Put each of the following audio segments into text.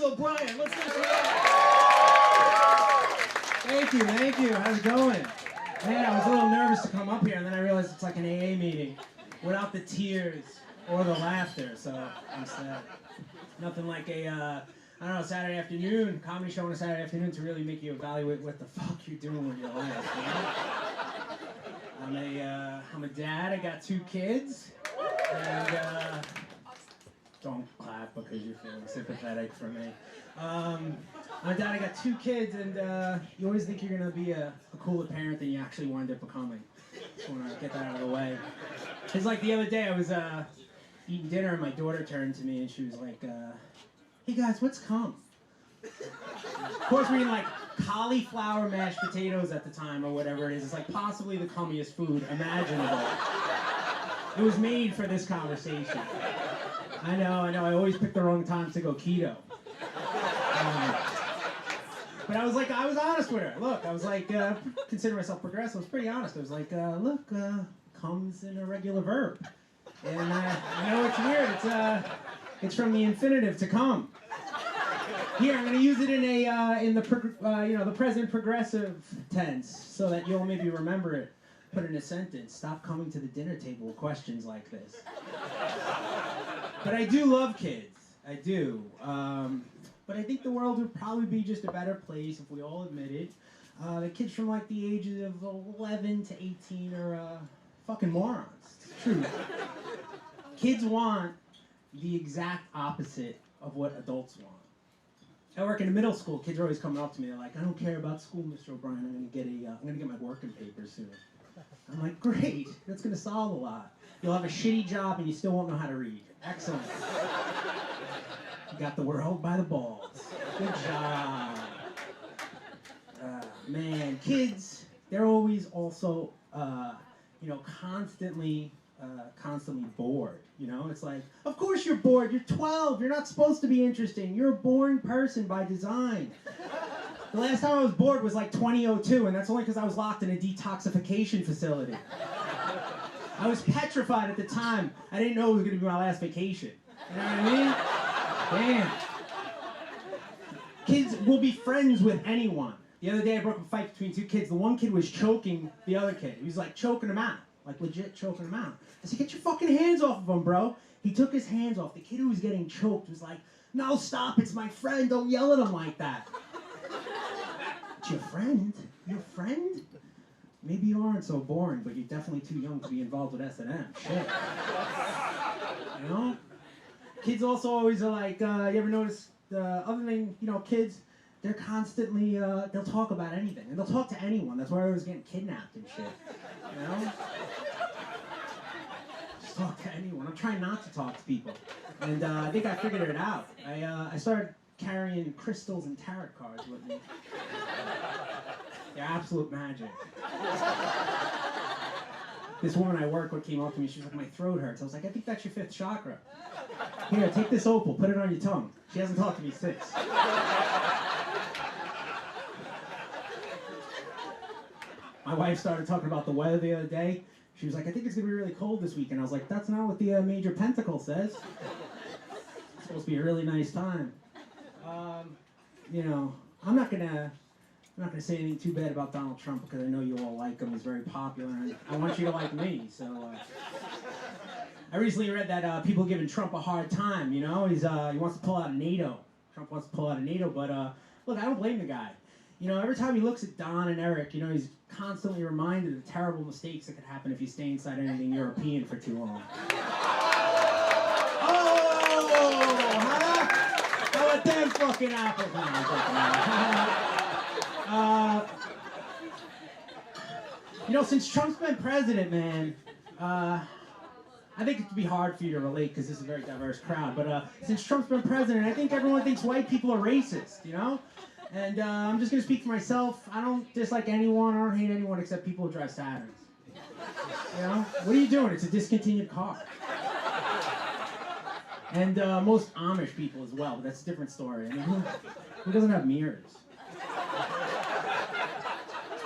O'Brien. Let's give it up. Thank you. How's it going? Man, I was a little nervous to come up here, and then I realized it's like an AA meeting without the tears or the laughter, so I'm sad. Nothing like a, Saturday afternoon, comedy show on a Saturday afternoon to really make you evaluate what the fuck you're doing with your life, you know? I'm a dad, I got 2 kids, and, don't clap because you're feeling sympathetic for me. I'm a dad, I got 2 kids, and you always think you're gonna be a cooler parent than you actually wind up becoming. Just wanna get that out of the way. It's like the other day, I was eating dinner, and my daughter turned to me, and she was like, hey guys, what's cum? Of course, we're eating like cauliflower mashed potatoes at the time, or whatever it is. It's like possibly the cummiest food imaginable. It was made for this conversation. I know, I always pick the wrong times to go keto. But I was honest with her. Look, I was like, consider myself progressive. I was pretty honest. I was like, look, comes in a regular verb. And I know it's weird. It's from the infinitive to come. Here, I'm going to use it in the present progressive tense, so that you'll maybe remember it. Put in a sentence. Stop coming to the dinner table with questions like this. But I do love kids. I do. But I think the world would probably be just a better place if we all admitted the kids from like the ages of 11 to 18 are fucking morons. It's true. Kids want the exact opposite of what adults want. I work in a middle school. Kids are always coming up to me. They're like, "I don't care about school, Mr. O'Brien. I'm gonna get my working papers soon." I'm like, "Great. That's gonna solve a lot. You'll have a shitty job and you still won't know how to read. Excellent. You got the world by the balls. Good job." Man, kids, they're always also, constantly bored. You know, it's like, of course you're bored. You're 12. You're not supposed to be interesting. You're a boring person by design. The last time I was bored was like 2002, and that's only because I was locked in a detoxification facility. I was petrified at the time. I didn't know it was going to be my last vacation. You know what I mean? Damn. Kids will be friends with anyone. The other day I broke a fight between 2 kids. The one kid was choking the other kid. He was like choking him out. Like legit choking him out. I said, "Get your fucking hands off of him, bro." He took his hands off. The kid who was getting choked was like, "No, stop, it's my friend. Don't yell at him like that." It's your friend? Your friend? Maybe you aren't so boring, but you're definitely too young to be involved with S&M. Shit. You know? Kids also always are like, you ever notice the other thing, kids, they're constantly, they'll talk about anything. And they'll talk to anyone. That's why I was getting kidnapped and shit. You know? Just talk to anyone. I'm trying not to talk to people. And I think I figured it out. I started carrying crystals and tarot cards with me. They're absolute magic. This woman I work with came up to me. She was like, "My throat hurts." I was like, "I think that's your 5th chakra. Here, take this opal. Put it on your tongue." She hasn't talked to me since. My wife started talking about the weather the other day. She was like, "I think it's going to be really cold this weekend." I was like, "That's not what the Major Pentacle says. It's supposed to be a really nice time." I'm not gonna say anything too bad about Donald Trump because I know you all like him. He's very popular, and I want you to like me. So I recently read that people are giving Trump a hard time. He wants to pull out of NATO. Trump wants to pull out of NATO, but look, I don't blame the guy. Every time he looks at Don and Eric, he's constantly reminded of the terrible mistakes that could happen if you stay inside anything European for too long. How about them fucking apples? Since Trump's been president, man, I think it could be hard for you to relate because this is a very diverse crowd, but since Trump's been president, I think everyone thinks white people are racist, And I'm just going to speak for myself. I don't dislike anyone, I don't hate anyone except people who drive Saturns. What are you doing? It's a discontinued car. And most Amish people as well, but that's a different story. I mean, who doesn't have mirrors?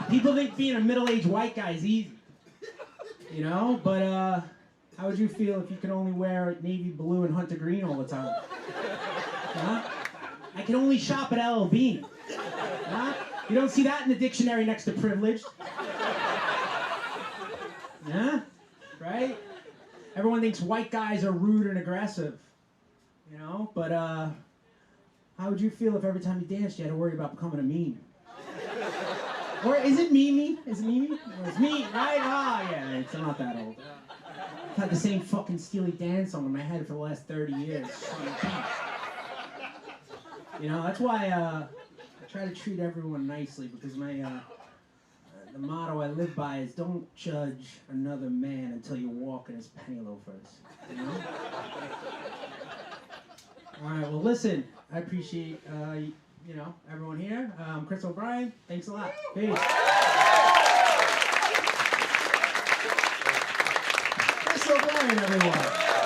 People think being a middle-aged white guy is easy, but how would you feel if you could only wear navy blue and hunter green all the time? I can only shop at LL Bean. Huh? You don't see that in the dictionary next to privileged. Yeah? Right? Everyone thinks white guys are rude and aggressive. You know? But, how would you feel if every time you danced you had to worry about becoming a meme? Or is it Mimi? Is it Mimi? Or it's me, right? Oh, yeah, I'm not that old. I've had the same fucking Steely Dan song in my head for the last 30 years. You know, that's why I try to treat everyone nicely, because the motto I live by is don't judge another man until you walk in his penny loafers. You know? All right, well, listen, I appreciate, everyone here. Chris O'Brien, thanks a lot. Peace. Chris O'Brien, everyone.